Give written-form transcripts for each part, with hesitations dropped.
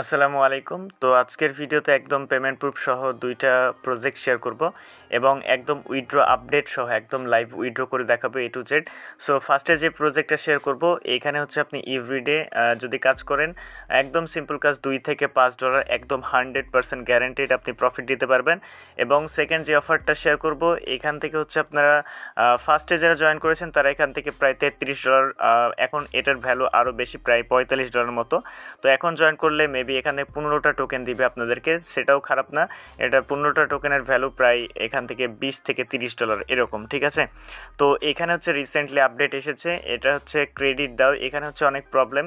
আসসালামু আলাইকুম। তো আজকের ভিডিওতে একদম পেমেন্ট প্রুফ সহ দুইটা প্রজেক্ট শেয়ার করব এবং একদম উইথড্র আপডেট সহ একদম লাইভ উইথড্র করে দেখাবো A to Z। সো ফার্স্টে যে প্রজেক্টটা শেয়ার করব এখানে হচ্ছে আপনি এভরিডে যদি কাজ করেন একদম সিম্পল কাজ $2 থেকে $5 একদম 100% গ্যারান্টেড আপনি প্রফিট দিতে পারবেন। এবং সেকেন্ড যে অফারটা শেয়ার করব এখান থেকে হচ্ছে আপনারা ফার্স্টে যারা জয়েন করেছেন তারা এখান থেকে প্রায় $33, এখন এটার ভ্যালু আরও বেশি, প্রায় $45 মতো। তো এখন জয়েন করলে মেবি এখানে 15টা টোকেন দিবে আপনাদেরকে, সেটাও খারাপ না। এটা 15টা টোকেনের ভ্যালু প্রায় এখান থেকে $20 থেকে $30 এরকম, ঠিক আছে। তো এখানে হচ্ছে রিসেন্টলি আপডেট এসেছে, এটা হচ্ছে ক্রেডিট দাও। এখানে হচ্ছে অনেক প্রবলেম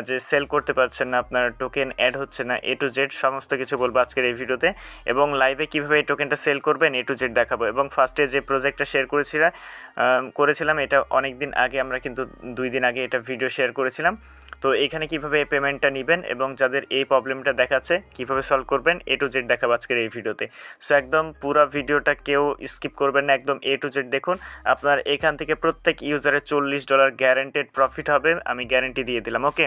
যে সেল করতে পারছেন না, আপনার টোকেন অ্যাড হচ্ছে না। A to Z সমস্ত কিছু বলবো আজকের এই ভিডিওতে, এবং লাইভে কীভাবে এই টোকেনটা সেল করবেন A to Z দেখাবো। এবং ফার্স্টে যে প্রজেক্টটা শেয়ার করেছিলাম এটা অনেক দিন আগে, আমরা কিন্তু 2 দিন আগে এটা ভিডিও শেয়ার করেছিলাম। তো এখানে কিভাবে এই পেমেন্টটা নেবেন এবং যাদের এই প্রবলেমটা দেখাচ্ছে কিভাবে সলভ করবেন A to Z দেখাবো আজকের এই ভিডিওতে। সো একদম পুরো ভিডিওটা কেউ স্কিপ করবেন না, একদম A to Z দেখুন। আপনার এখান থেকে প্রত্যেক ইউজারের $40 গ্যারান্টেড প্রফিট হবে, আমি গ্যারান্টি দিয়ে দিলাম। ওকে,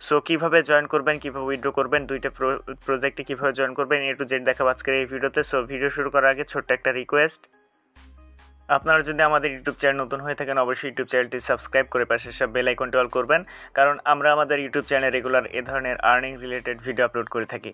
সো কীভাবে জয়েন করবেন, কীভাবে উইথড্র করবেন, দুইটা প্রজেক্টে কীভাবে জয়েন করবেন A to Z দেখাবো আজকের এই ভিডিওতে। সো ভিডিও শুরু করার আগে ছোট্ট একটা রিকোয়েস্ট, আপনারা যদি আমাদের ইউটিউব চ্যানেল নতুন হয়ে থাকেন অবশ্যই ইউটিউব চ্যানেলটি সাবস্ক্রাইব করে পাশে সব বেল আইকনটি অল করবেন, কারণ আমরা আমাদের ইউটিউব চ্যানেলে রেগুলার এ ধরনের আর্নিং রিলেটেড ভিডিও আপলোড করে থাকি।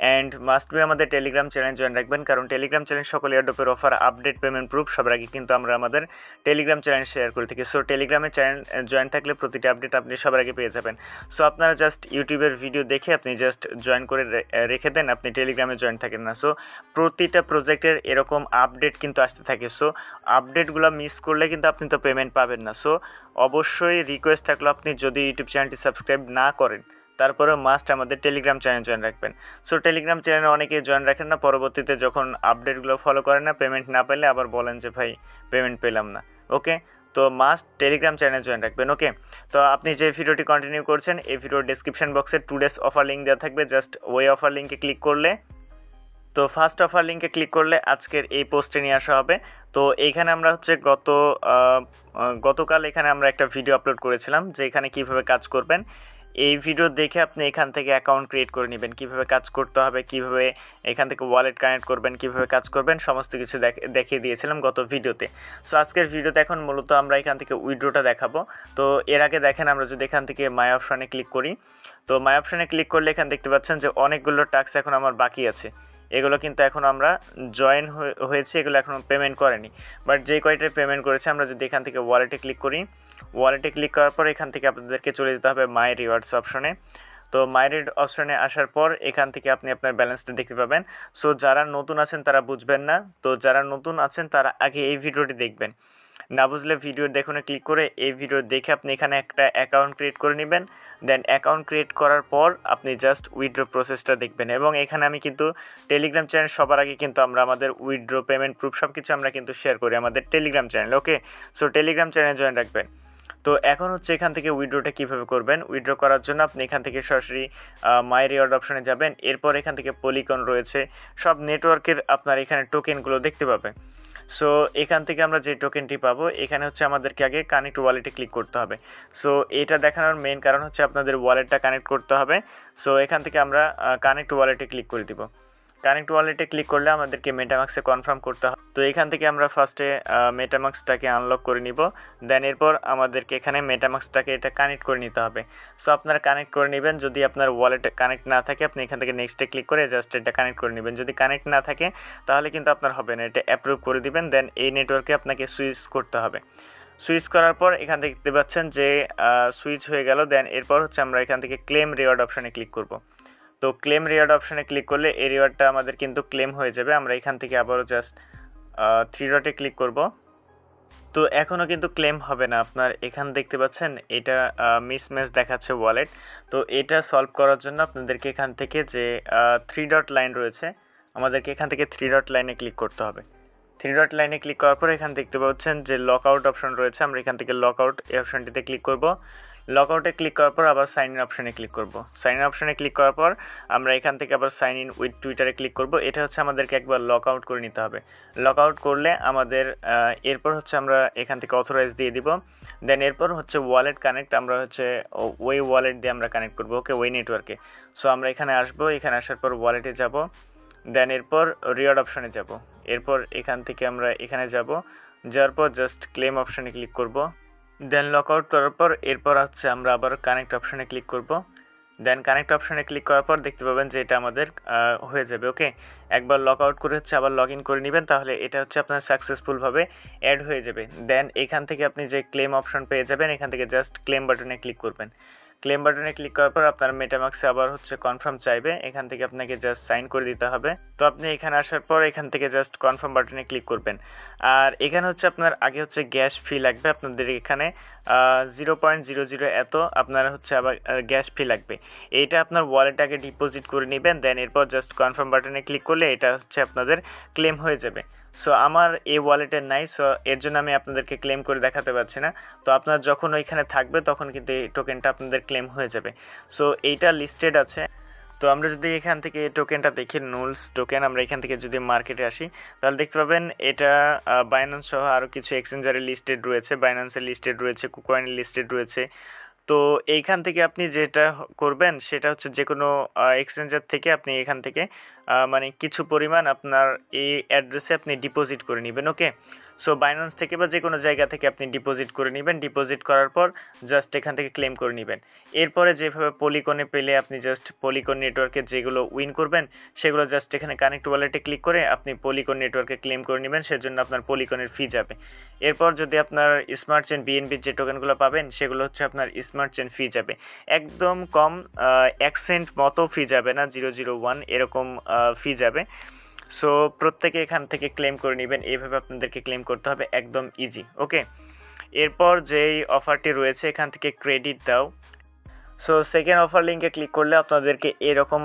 অ্যান্ড মাস্ট বি আমাদের টেলিগ্রাম চ্যানেল জয়েন রাখবেন, কারণ টেলিগ্রাম চ্যানেল সকল এয়ারড্রপের অফার, আপডেট, পেমেন্ট প্রুফ সবার আগে কিন্তু আমরা আমাদের টেলিগ্রাম চ্যানেল শেয়ার করে থাকি। সো টেলিগ্রামে চ্যানেল জয়েন থাকলে প্রতিটি আপডেট আপনি সবার আগে পেয়ে যাবেন। সো আপনারা জাস্ট ইউটিউবের ভিডিও দেখে আপনি জাস্ট জয়েন করে রেখে দেন, আপনি টেলিগ্রামে জয়েন থাকেন না। সো প্রতিটা প্রজেক্টের এরকম আপডেট কিন্তু আসতে থাকে। সো আপডেটগুলো মিস করলে কিন্তু আপনি তো পেমেন্ট পাবেন না। সো অবশ্যই রিকোয়েস্ট থাকলো, আপনি যদি ইউটিউব চ্যানেলটি সাবস্ক্রাইব না করেন তারপরেও মাস্ট আমাদের টেলিগ্রাম চ্যানেল জয়েন রাখবেন। সো টেলিগ্রাম চ্যানেলে অনেকেই জয়েন রাখেন না, পরবর্তীতে যখন আপডেটগুলো ফলো করেন না, পেমেন্ট না পেলে আবার বলেন যে ভাই পেমেন্ট পেলাম না। ওকে, তো মাস্ট টেলিগ্রাম চ্যানেল জয়েন রাখবেন। ওকে, তো আপনি যে ভিডিওটি কন্টিনিউ করছেন এই ভিডিওর ডেসক্রিপশন বক্সে 2 days অফার লিঙ্ক দেওয়া থাকবে, জাস্ট ওই অফার লিঙ্কে ক্লিক করলে, তো ফার্স্ট অফার লিঙ্কে ক্লিক করলে আজকের এই পোস্টে নিয়ে আসা হবে। তো এইখানে আমরা হচ্ছে গতকাল এখানে আমরা একটা ভিডিও আপলোড করেছিলাম যে এখানে কীভাবে কাজ করবেন। এই ভিডিও দেখে আপনি এখান থেকে অ্যাকাউন্ট ক্রিয়েট করে নেবেন, কীভাবে কাজ করতে হবে, কীভাবে এখান থেকে ওয়ালেট কানেক্ট করবেন, কীভাবে কাজ করবেন, সমস্ত কিছু দেখিয়ে দিয়েছিলাম গত ভিডিওতে। সো আজকের ভিডিওতে এখন মূলত আমরা এখান থেকে উইথড্রটা দেখাবো। তো এর আগে দেখেন, আমরা যদি এখান থেকে মাই অপশানে ক্লিক করি, তো মাই অপশানে ক্লিক করলে এখানে দেখতে পাচ্ছেন যে অনেকগুলো টাস্ক এখন আমার বাকি আছে। এগুলো কিন্তু এখন আমরা জয়েন হয়েছে, এগুলো এখনও পেমেন্ট করেনি, বাট যে কয়টায় পেমেন্ট করেছে আমরা যদি এখান থেকে ওয়ালেটে ক্লিক করি, ওয়ালেটে ক্লিক করার পর এখান থেকে আপনাদেরকে চলে যেতে হবে মাই রিওয়ার্ডস অপশনে। তো মাই রিওয়ার্ড অপশনে আসার পর এখান থেকে আপনি আপনার ব্যালেন্সটা দেখতে পাবেন। সো যারা নতুন আছেন তারা বুঝবেন না, তো যারা নতুন আছেন তারা আগে এই ভিডিওটি দেখবেন, না বুঝলে ভিডিও দেখুনে ক্লিক করে এই ভিডিও দেখে আপনি এখানে একটা অ্যাকাউন্ট ক্রিয়েট করে নেবেন। দেন অ্যাকাউন্ট ক্রিয়েট করার পর আপনি জাস্ট উইথড্র প্রসেসটা দেখবেন। এবং এখানে আমি কিন্তু টেলিগ্রাম চ্যানেল সবার আগে কিন্তু আমরা আমাদের উইথড্র, পেমেন্ট প্রুফ সব কিছু আমরা কিন্তু শেয়ার করি আমাদের টেলিগ্রাম চ্যানেল। ওকে, সো টেলিগ্রাম চ্যানেল জয়েন রাখবেন। তো এখন হচ্ছে এখান থেকে উইথড্রটা কীভাবে করবেন, উইথড্র করার জন্য আপনি এখান থেকে সরাসরি মাই রিওয়ার্ড অপশনে যাবেন। এরপর এখান থেকে পলিকন রয়েছে, সব নেটওয়ার্কের আপনার এখানে টোকেনগুলো দেখতে পাবেন। সো এখান থেকে আমরা যে টোকেনটি পাবো, এখানে হচ্ছে আমাদেরকে আগে কানেক্ট ওয়ালেটে ক্লিক করতে হবে। সো এটা দেখানোর মেন কারণ হচ্ছে আপনাদের ওয়ালেটটা কানেক্ট করতে হবে। সো এখান থেকে আমরা কানেক্ট ওয়ালেটে ক্লিক করে দিব। কানেক্ট ওয়ালেটে ক্লিক করলে আমাদেরকে মেটামাক্সে কনফার্ম করতে হবে। তো এখান থেকে আমরা ফার্স্টে মেটামাক্সটাকে আনলক করে নিব, দেন এরপর আমাদেরকে এখানে মেটামাক্সটাকে এটা কানেক্ট করে নিতে হবে। সো আপনারা কানেক্ট করে নেবেন, যদি আপনার ওয়ালেটে কানেক্ট না থাকে আপনি এখান থেকে নেক্সটে ক্লিক করে জাস্ট এটা কানেক্ট করে নেবেন। যদি কানেক্ট না থাকে তাহলে কিন্তু আপনার হবে না, এটা অ্যাপ্রুভ করে দিবেন। দেন এই নেটওয়ার্কে আপনাকে সুইচ করতে হবে। সুইচ করার পর এখান থেকে দেখতে পাচ্ছেন যে সুইচ হয়ে গেল। দেন এরপর হচ্ছে আমরা এখান থেকে ক্লেম রিওয়ার্ড অপশানে ক্লিক করব। তো ক্লেম রিওয়ার্ড অপশানে ক্লিক করলে এই রিওয়ার্ডটা আমাদের কিন্তু ক্লেম হয়ে যাবে। আমরা এখান থেকে আবারও জাস্ট 3 ডটে ক্লিক করব। তো এখনও কিন্তু ক্লেম হবে না, আপনার এখান দেখতে পাচ্ছেন এটা মিসম্যাচ দেখাচ্ছে ওয়ালেট। তো এটা সলভ করার জন্য আপনাদেরকে এখান থেকে যে 3 ডট লাইন রয়েছে, আমাদেরকে এখান থেকে 3 ডট লাইনে ক্লিক করতে হবে। 3 ডট লাইনে ক্লিক করার পর এখান দেখতে পাচ্ছেন যে লক আউট অপশন রয়েছে, আমরা এখান থেকে লক আউট এই অপশানটিতে ক্লিক করব। লগ আউটে ক্লিক করার পর আবার সাইন ইন অপশানে ক্লিক করব। সাইন ইন অপশানে ক্লিক করার পর আমরা এখান থেকে আবার সাইন ইন উইথ টুইটারে ক্লিক করব। এটা হচ্ছে আমাদেরকে একবার লগ আউট করে নিতে হবে। লগ আউট করলে আমাদের এরপর হচ্ছে আমরা এখান থেকে অথরাইজ দিয়ে দিব। দেন এরপর হচ্ছে ওয়ালেট কানেক্ট, আমরা হচ্ছে ওই ওয়ালেট দিয়ে আমরা কানেক্ট করব, ওকে, ওই নেটওয়ার্কে। সো আমরা এখানে আসবো, এখানে আসার পর ওয়ালেটে যাব, দেন এরপর রিওয়ার্ড অপশানে যাব। এরপর এখান থেকে আমরা এখানে যাব, যাওয়ার পর জাস্ট ক্লেম অপশানে ক্লিক করব। দেন লগ আউট করার পর এরপর হচ্ছে আমরা আবার কানেক্ট অপশানে ক্লিক করব। দেন কানেক্ট অপশানে ক্লিক করার পর দেখতে পাবেন যে এটা আমাদের হয়ে যাবে, ওকে। একবার লগ আউট করে হচ্ছে আবার লগ ইন করে নেবেন, তাহলে এটা হচ্ছে আপনার সাকসেসফুলভাবে অ্যাড হয়ে যাবে। দেন এখান থেকে আপনি যে ক্লেম অপশন পেয়ে যাবেন, এখান থেকে জাস্ট ক্লেম বাটনে ক্লিক করবেন। ক্লেম বাটনে ক্লিক করার পর আপনার মেটামাক্সে আবার হচ্ছে কনফার্ম চাইবে, এখান থেকে আপনাকে জাস্ট সাইন করে দিতে হবে। তো আপনি এখানে আসার পর এখান থেকে জাস্ট কনফার্ম বাটনে ক্লিক করবেন। আর এখানে হচ্ছে আপনার আগে হচ্ছে গ্যাস ফি লাগবে, আপনাদের এখানে 0.00 এত আপনার হচ্ছে আবার গ্যাস ফি লাগবে। এইটা আপনার ওয়ালেট আগে ডিপোজিট করে নেবেন, দেন এরপর জাস্ট কনফার্ম বাটনে ক্লিক করলে এটা হচ্ছে আপনাদের ক্লেম হয়ে যাবে। সো আমার এই ওয়ালেটের নাই, সো এর জন্য আমি আপনাদেরকে ক্লেম করে দেখাতে পারছি না। তো আপনার যখন ওইখানে থাকবে তখন কিন্তু এই টোকেনটা আপনাদের ক্লেম হয়ে যাবে। সো এইটা লিস্টেড আছে। তো আমরা যদি এখান থেকে এই টোকেনটা দেখি, নুলস টোকেন, আমরা এখান থেকে যদি মার্কেটে আসি তাহলে দেখতে পাবেন এটা বাইন্যান্স সহ আরও কিছু এক্সচেঞ্জারে লিস্টেড রয়েছে, বাইন্যান্সের লিস্টেড রয়েছে, কুকয়েনের লিস্টেড রয়েছে। তো এইখান থেকে আপনি যেটা করবেন সেটা হচ্ছে যে কোনো এক্সচেঞ্জার থেকে আপনি এখান থেকে মানে কিছু পরিমাণ আপনার এই অ্যাড্রেসে আপনি ডিপোজিট করে নেবেন, ওকে। সো বাইন্যান্স থেকে বা যে কোনো জায়গা থেকে আপনি ডিপোজিট করে নেবেন, ডিপোজিট করার পর জাস্ট এখান থেকে ক্লেম করে নেবেন। এরপরে যেভাবে পলিকনে পেলে আপনি জাস্ট পলিকন নেটওয়ার্কে যেগুলো উইন করবেন সেগুলো জাস্ট এখানে কানেক্ট ওয়ালেটে ক্লিক করে আপনি পলিকন নেটওয়ার্কে ক্লেম করে নেবেন, সেজন্য আপনার পলিকনের ফি যাবে। এরপর যদি আপনার স্মার্ট চেন বিএনবির যে টোকেনগুলো পাবেন সেগুলো হচ্ছে আপনার স্মার্ট চেন ফি যাবে, একদম কম 1 সেন্ট মতো ফি যাবে না, 0.01 এরকম ফি যাবে। সো প্রত্যেকে এখান থেকে ক্লেম করে নেবেন, এইভাবে আপনাদেরকে ক্লেম করতে হবে, একদম ইজি, ওকে। এরপর যেই অফারটি রয়েছে এখান থেকে ক্রেডিট দাও। সো সেকেন্ড অফার লিঙ্কে ক্লিক করলে আপনাদেরকে এরকম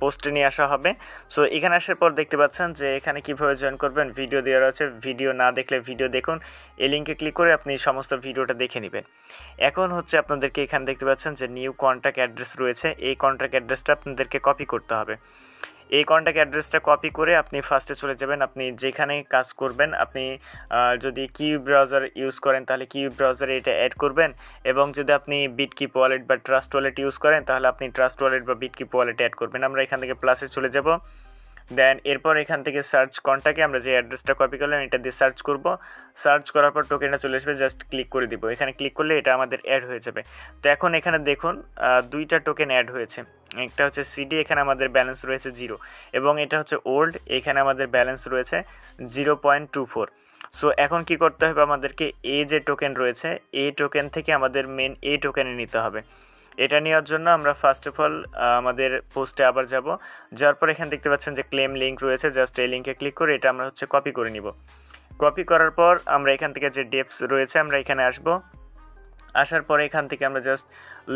পোস্টে নিয়ে আসা হবে। সো এখানে আসার পর দেখতে পাচ্ছেন যে এখানে কীভাবে জয়েন করবেন, ভিডিও দেওয়া আছে, ভিডিও না দেখলে ভিডিও দেখুন, এই লিঙ্কে ক্লিক করে আপনি সমস্ত ভিডিওটা দেখে নেবেন। এখন হচ্ছে আপনাদেরকে এখানে দেখতে পাচ্ছেন যে নিউ কন্ট্যাক্ট অ্যাড্রেস রয়েছে, এই কন্ট্যাক্ট অ্যাড্রেসটা আপনাদেরকে কপি করতে হবে। এই কন্ট্যাক্ট অ্যাড্রেসটা কপি করে আপনি ফার্স্টে চলে যাবেন, আপনি যেখানে কাজ করবেন, আপনি যদি কিউ ব্রাউজার ইউজ করেন তাহলে কিউ ব্রাউজারে এটা অ্যাড করবেন, এবং যদি আপনি বিটকিপ ওয়ালেট বা ট্রাস্ট ওয়ালেট ইউজ করেন তাহলে আপনি ট্রাস্ট ওয়ালেট বা বিটকিপ ওয়ালেট অ্যাড করবেন। আমরা এখান থেকে প্লাসে চলে যাব, দেন এরপর এখান থেকে সার্চ কন্ট্যাক্টে আমরা যে অ্যাড্রেসটা কপি করলাম এটা দিয়ে সার্চ করব। সার্চ করার পর টোকেনটা চলে আসবে, জাস্ট ক্লিক করে দিব, এখানে ক্লিক করলে এটা আমাদের অ্যাড হয়ে যাবে। তো এখন এখানে দেখুন দুইটা টোকেন অ্যাড হয়েছে, একটা হচ্ছে সিডি, এখানে আমাদের ব্যালেন্স রয়েছে 0, এবং এটা হচ্ছে ওল্ড, এখানে আমাদের ব্যালেন্স রয়েছে 0.24। সো এখন কি করতে হবে, আমাদেরকে এই যে টোকেন রয়েছে এই টোকেন থেকে আমাদের মেন এই টোকেনে নিতে হবে। এটা নেওয়ার জন্য আমরা ফার্স্ট অফ অল আমাদের পোস্টে আবার যাব, যার পর এখানে দেখতে পাচ্ছেন যে ক্লেম লিঙ্ক রয়েছে, জাস্ট এই লিঙ্কে ক্লিক করে এটা আমরা হচ্ছে কপি করে নিব। কপি করার পর আমরা এখান থেকে যে ডেপস রয়েছে আমরা এখানে আসব, আসার পরে এখান থেকে আমরা জাস্ট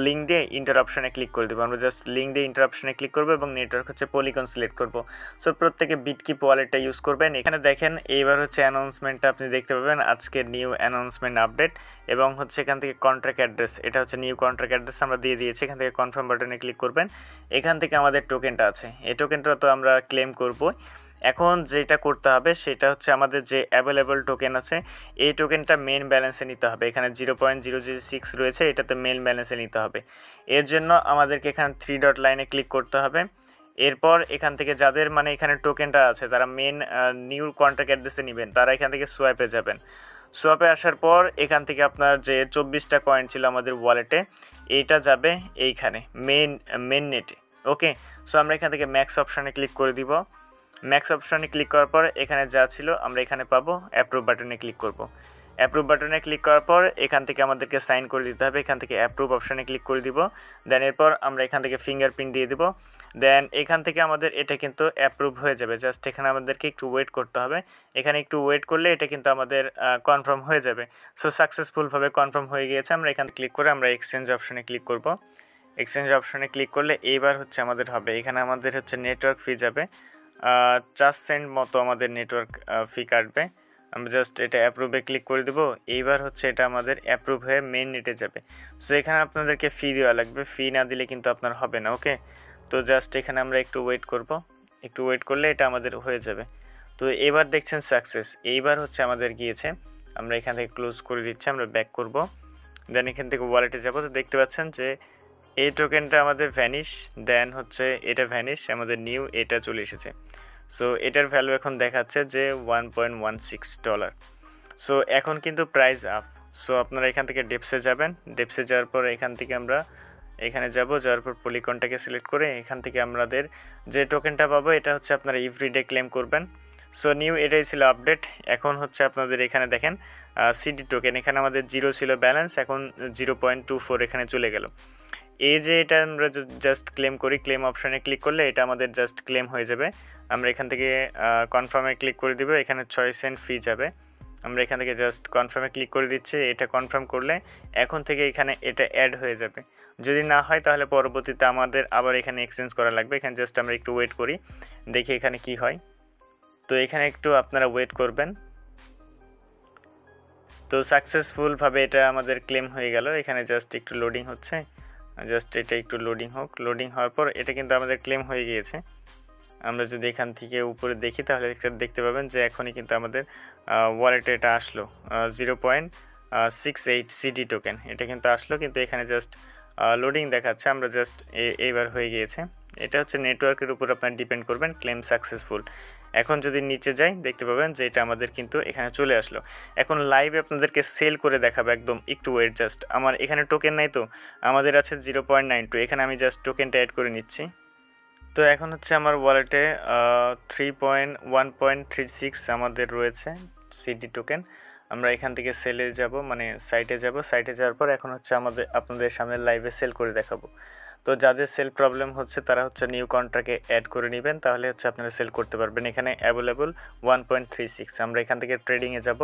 লিঙ্ক দিয়ে ইন্টার অপশানে ক্লিক করে দেবো। আমরা জাস্ট লিঙ্ক দিয়ে ইন্টার অপশানে ক্লিক করবো এবং নেটওয়ার্ক হচ্ছে পলিগন সিলেক্ট করবো। সো প্রত্যেকে বিটকিপ ওয়ালেটটা ইউজ করবেন। এখানে দেখেন এইবার হচ্ছে অ্যানাউন্সমেন্টটা আপনি দেখতে পাবেন, আজকের নিউ অ্যানাউন্সমেন্ট আপডেট, এবং হচ্ছে এখান থেকে কন্ট্রাক্ট অ্যাড্রেস, এটা হচ্ছে নিউ কন্ট্রাক্ট অ্যাড্রেস আমরা দিয়ে দিয়েছি। এখান থেকে কনফার্ম বাটনে ক্লিক করবেন, এখান থেকে আমাদের টোকেনটা আছে, এই টোকেনটা তো আমরা ক্লেম করবো। এখন যেটা করতে হবে সেটা হচ্ছে আমাদের যে অ্যাভেলেবল টোকেন আছে এই টোকেনটা মেন ব্যালেন্সে নিতে হবে। এখানে 0.006 রয়েছে, এটাতে মেন ব্যালেন্সে নিতে হবে। এর জন্য আমাদেরকে এখানে 3 ডট লাইনে ক্লিক করতে হবে। এরপর এখান থেকে যাদের মানে এখানে টোকেনটা আছে তারা মেন নিউ কন্ট্রাক্ট অ্যাড্রেসে নেবেন, তারা এখান থেকে সোয়াইপে যাবেন। সোয়াইপে আসার পর এখান থেকে আপনার যে 24টা কয়েন ছিল আমাদের ওয়ালেটে এইটা যাবে এইখানে মেন নেটে, ওকে। সো আমরা এখান থেকে ম্যাক্স অপশানে ক্লিক করে দিব। ম্যাক্স অপশানে ক্লিক করার পর এখানে যা ছিল আমরা এখানে পাবো, অ্যাপ্রুভ বাটনে ক্লিক করব। অ্যাপ্রুভ বাটনে ক্লিক করার পর এখান থেকে আমাদেরকে সাইন করে দিতে হবে, এখান থেকে অ্যাপ্রুভ অপশানে ক্লিক করে দিব। দেন এরপর আমরা এখান থেকে ফিঙ্গারপ্রিন্ট দিয়ে দিব। দেন এখান থেকে আমাদের এটা কিন্তু অ্যাপ্রুভ হয়ে যাবে, জাস্ট এখানে আমাদেরকে একটু ওয়েট করতে হবে। এখানে একটু ওয়েট করলে এটা কিন্তু আমাদের কনফার্ম হয়ে যাবে। সো সাকসেসফুলভাবে কনফার্ম হয়ে গিয়েছে। আমরা এখানে ক্লিক করে আমরা এক্সচেঞ্জ অপশানে ক্লিক করব। এক্সচেঞ্জ অপশানে ক্লিক করলে এইবার হচ্ছে আমাদের হবে, এখানে আমাদের হচ্ছে নেটওয়ার্ক ফি যাবে 4 সেন্ট মতো আমাদের নেটওয়ার্ক ফি কাটবে। আমরা জাস্ট এটা অ্যাপ্রুভে ক্লিক করে দেবো। এইবার হচ্ছে এটা আমাদের অ্যাপ্রুভ হয়ে মেইন নেটে যাবে। সো এখানে আপনাদেরকে ফি দেওয়া লাগবে, ফি না দিলে কিন্তু আপনার হবে না। ওকে, তো জাস্ট এখানে আমরা একটু ওয়েট করব, একটু ওয়েট করলে এটা আমাদের হয়ে যাবে। তো এবার দেখছেন সাকসেস, এইবার হচ্ছে আমাদের গিয়েছে। আমরা এখান থেকে ক্লোজ করে দিচ্ছি, আমরা ব্যাক করব, দেন এখান থেকে ওয়ালেটে যাব। তো দেখতে পাচ্ছেন যে এই টোকেনটা আমাদের ভ্যানিশ, দেন হচ্ছে এটা ভ্যানিশ, আমাদের নিউ এটা চলে এসেছে। সো এটার ভ্যালু এখন দেখাচ্ছে যে $1.16। সো এখন কিন্তু প্রাইস আপ। সো আপনারা এখান থেকে ডেপসে যাবেন, ডেপসে যাওয়ার পর এখান থেকে আমরা এখানে যাব, যাওয়ার পর পলিকনটাকে সিলেক্ট করে এখান থেকে আমাদের যে টোকেনটা পাবো এটা হচ্ছে আপনারা এভরিডে ক্লেম করবেন। সো নিউ এটাই ছিল আপডেট। এখন হচ্ছে আপনাদের এখানে দেখেন সিডি টোকেন, এখানে আমাদের 0 ছিল ব্যালেন্স, এখন 0.24 এখানে চলে গেল। এই যে এটা আমরা জাস্ট ক্লেম করি, ক্লেম অপশানে ক্লিক করলে এটা আমাদের জাস্ট ক্লেম হয়ে যাবে। আমরা এখান থেকে কনফার্মে ক্লিক করে দিব, এখানে 6 সেন্ট ফি যাবে। আমরা এখান থেকে জাস্ট কনফার্মে ক্লিক করে দিচ্ছি। এটা কনফার্ম করলে এখন থেকে এখানে এটা অ্যাড হয়ে যাবে। যদি না হয় তাহলে পরবর্তীতে আমাদের আবার এখানে এক্সচেঞ্জ করা লাগবে। এখানে জাস্ট আমরা একটু ওয়েট করি, দেখি এখানে কি হয়। তো এখানে একটু আপনারা ওয়েট করবেন। তো সাকসেসফুলভাবে এটা আমাদের ক্লেম হয়ে গেল। এখানে জাস্ট একটু লোডিং হচ্ছে, জাস্ট এটা একটু লোডিং হোক। লোডিং হওয়ার পর এটা কিন্তু আমাদের ক্লেম হয়ে গিয়েছে। আমরা যদি এখান থেকে উপরে দেখি তাহলে দেখতে পাবেন যে এখনই কিন্তু আমাদের ওয়ালেটে এটা আসলো 0.68 সিডি টোকেন, এটা কিন্তু আসলো। কিন্তু এখানে জাস্ট লোডিং দেখাচ্ছে, আমরা জাস্ট এইবার হয়ে গিয়েছে। এটা হচ্ছে নেটওয়ার্কের উপর আপনার ডিপেন্ড করবেন। Claim successful. এখন যদি নিচে যাই দেখতে পাবেন যে এটা আমাদের কিন্তু এখানে চলে আসলো। এখন লাইভে আপনাদেরকে সেল করে দেখাবো একদম, একটু ওয়েট জাস্ট। আমার এখানে টোকেন নাই, তো আমাদের আছে 0.92, এখানে আমি জাস্ট টোকেনটা অ্যাড করে নিচ্ছি। তো এখন হচ্ছে আমার ওয়ালেটে 1.36 আমাদের রয়েছে সিডি টোকেন। আমরা এখান থেকে সেলে যাব, মানে সাইটে যাব। সাইটে যাওয়ার পর এখন হচ্ছে আপনাদের সামনে লাইভে সেল করে দেখাবো। তো যাদের সেল প্রবলেম হচ্ছে তারা হচ্ছে নিউ কন্ট্রাক্টে অ্যাড করে নেবেন, তাহলে হচ্ছে আপনারা সেল করতে পারবেন। এখানে অ্যাভেলেবল 1.36। আমরা এখান থেকে ট্রেডিংয়ে যাব।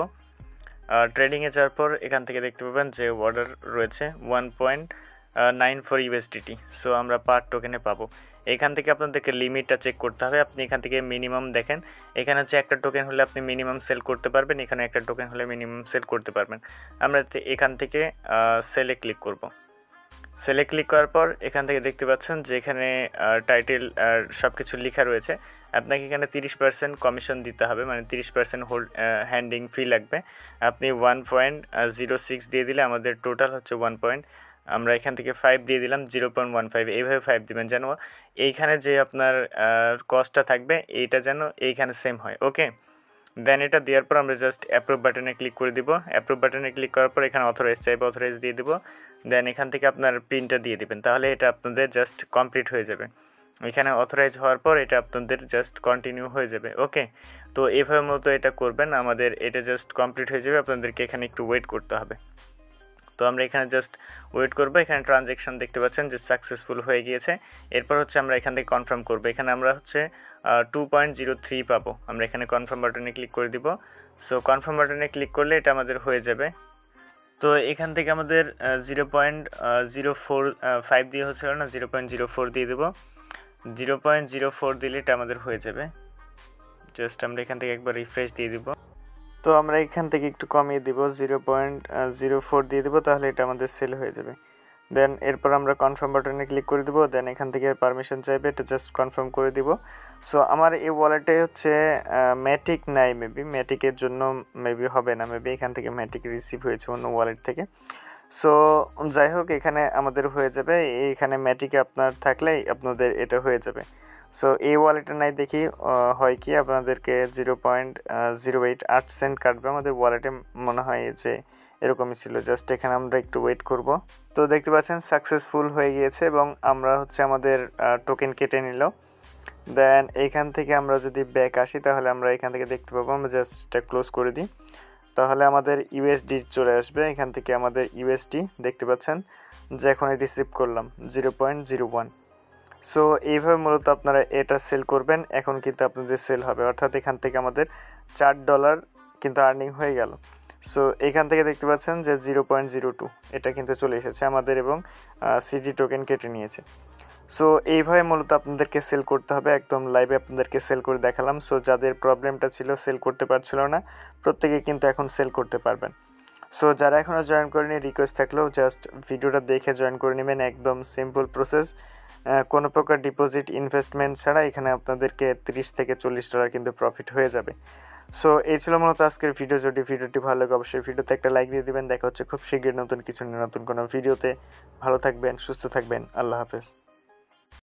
ট্রেডিংয়ে যাওয়ার পর এখান থেকে দেখতে পাবেন যে অর্ডার রয়েছে 1.94 USDT। সো আমরা পার টোকেনে পাবো। এখান থেকে আপনাদেরকে লিমিটটা চেক করতে হবে। আপনি এখান থেকে মিনিমাম দেখেন, এখানে হচ্ছে একটা টোকেন হলে আপনি মিনিমাম সেল করতে পারবেন, এখানে একটা টোকেন হলে মিনিমাম সেল করতে পারবেন। আমরা এখান থেকে সেলে ক্লিক করব। সেলে ক্লিক করার পর এখান থেকে দেখতে পাচ্ছেন যে এখানে টাইটেল আর সব কিছু লেখা রয়েছে। আপনাকে এখানে 30% কমিশন দিতে হবে, মানে 30% হ্যান্ডিং ফি লাগবে। আপনি 1.06 দিয়ে দিলে আমাদের টোটাল হচ্ছে আমরা এখান থেকে 5 দিয়ে দিলাম, 0.15। এইভাবে 5 দিবেন যেন এইখানে যে আপনার কস্টটা থাকবে এইটা যেন এইখানে সেম হয়। ওকে, দেন এটা দেওয়ার পর আমরা জাস্ট অ্যাপ্রুভ বাটনে ক্লিক করে দিব। অ্যাপ্রুভ বাটনে ক্লিক করার পর এখানে অথরাইজ চাইবে, অথরাইজ দিয়ে দিব। দেন এখান থেকে আপনার পিনটা দিয়ে দিবেন, তাহলে এটা আপনাদের জাস্ট কমপ্লিট হয়ে যাবে। এখানে অথরাইজ হওয়ার পর এটা আপনাদের জাস্ট কন্টিনিউ হয়ে যাবে। ওকে, তো এইভাবে মতো এটা করবেন, আমাদের এটা জাস্ট কমপ্লিট হয়ে যাবে। আপনাদেরকে এখানে একটু ওয়েট করতে হবে। তো আমরা এখানে জাস্ট ওয়েট করবো। এখানে ট্রানজ্যাকশন দেখতে পাচ্ছেন যে সাকসেসফুল হয়ে গিয়েছে। এরপর হচ্ছে আমরা এখান থেকে কনফার্ম করবো। এখানে আমরা হচ্ছে 2.03 পাবো। আমরা এখানে কনফার্ম বাটনে ক্লিক করে দিব। সো কনফার্ম বাটনে ক্লিক করলে এটা আমাদের হয়ে যাবে। তো এখান থেকে আমাদের 0.045 দিয়ে হচ্ছিল না, 0.04 দিয়ে দেবো। 0.04 দিলে এটা আমাদের হয়ে যাবে। জাস্ট আমরা এখান থেকে একবার রিফ্রেশ দিয়ে দিব। তো আমরা এখান থেকে একটু কমিয়ে দিব, 0.04 দিয়ে দেবো, তাহলে এটা আমাদের সেল হয়ে যাবে। দেন এরপর আমরা কনফার্ম বাটনে ক্লিক করে দিব। দেন এখান থেকে পারমিশন চাইবে, এটা জাস্ট কনফার্ম করে দিব। সো আমার এই ওয়ালেটে হচ্ছে ম্যাটিক নাই, মেবি ম্যাটিকের জন্য মেবি হবে না, মেবি এখান থেকে ম্যাটিক রিসিভ হয়েছে অন্য ওয়ালেট থেকে। সো যাই হোক, এখানে আমাদের হয়ে যাবে। এইখানে ম্যাটিকে আপনার থাকলেই আপনাদের এটা হয়ে যাবে। সো এই ওয়ালেটে নাই দেখি হয় কি, আপনাদেরকে 0.08 সেন্ট কাটবে। আমাদের ওয়ালেটে মনে হয় যে এরকমই ছিল। জাস্ট এখানে আমরা একটু ওয়েট করব। তো দেখতে পাচ্ছেন সাকসেসফুল হয়ে গিয়েছে এবং আমরা হচ্ছে আমাদের টোকেন কেটে নিল। দেন এইখান থেকে আমরা যদি ব্যাক আসি তাহলে আমরা এখান থেকে দেখতে পাবো, আমরা জাস্ট এটা ক্লোজ করে দিই, তাহলে আমাদের ইউএসডি চলে আসবে। এখান থেকে আমাদের ইউএসডি দেখতে পাচ্ছেন যে এখন রিসিভ করলাম 0.01। সো এইভাবে মূলত আপনারা এটা সেল করবেন। এখন কিন্তু আপনাদের সেল হবে, অর্থাৎ এখান থেকে আমাদের $4 কিন্তু আর্নিং হয়ে গেল। সো এখান থেকে দেখতে পাচ্ছেন যে 0.02 এটা কিন্তু চলে এসেছে আমাদের এবং সিডি টোকেন কেটে নিয়েছে। সো এইভাবে মূলত আপনাদেরকে সেল করতে হবে, একদম লাইভে আপনাদেরকে সেল করে দেখালাম। সো যাদের প্রবলেমটা ছিল সেল করতে পারছিল না, প্রত্যেকে কিন্তু এখন সেল করতে পারবেন। সো যারা এখনও জয়েন করেনি, রিকোয়েস্ট থাকলেও জাস্ট ভিডিওটা দেখে জয়েন করে নেবেন। একদম সিম্পল প্রসেস, কোনো প্রকার ডিপোজিট ইনভেস্টমেন্ট ছাড়া এখানে আপনাদেরকে 30 থেকে $40 কিন্তু প্রফিট হয়ে যাবে। সো এই ছিল মূলত আজকের ভিডিও। যদি ভিডিওটি ভালো লাগে অবশ্যই ভিডিওতে একটা লাইক দিয়ে দিবেন। দেখা হচ্ছে খুব শীঘ্রই নতুন কিছু নিয়ে নতুন কোনো ভিডিওতে। ভালো থাকবেন, সুস্থ থাকবেন, আল্লাহ হাফেজ।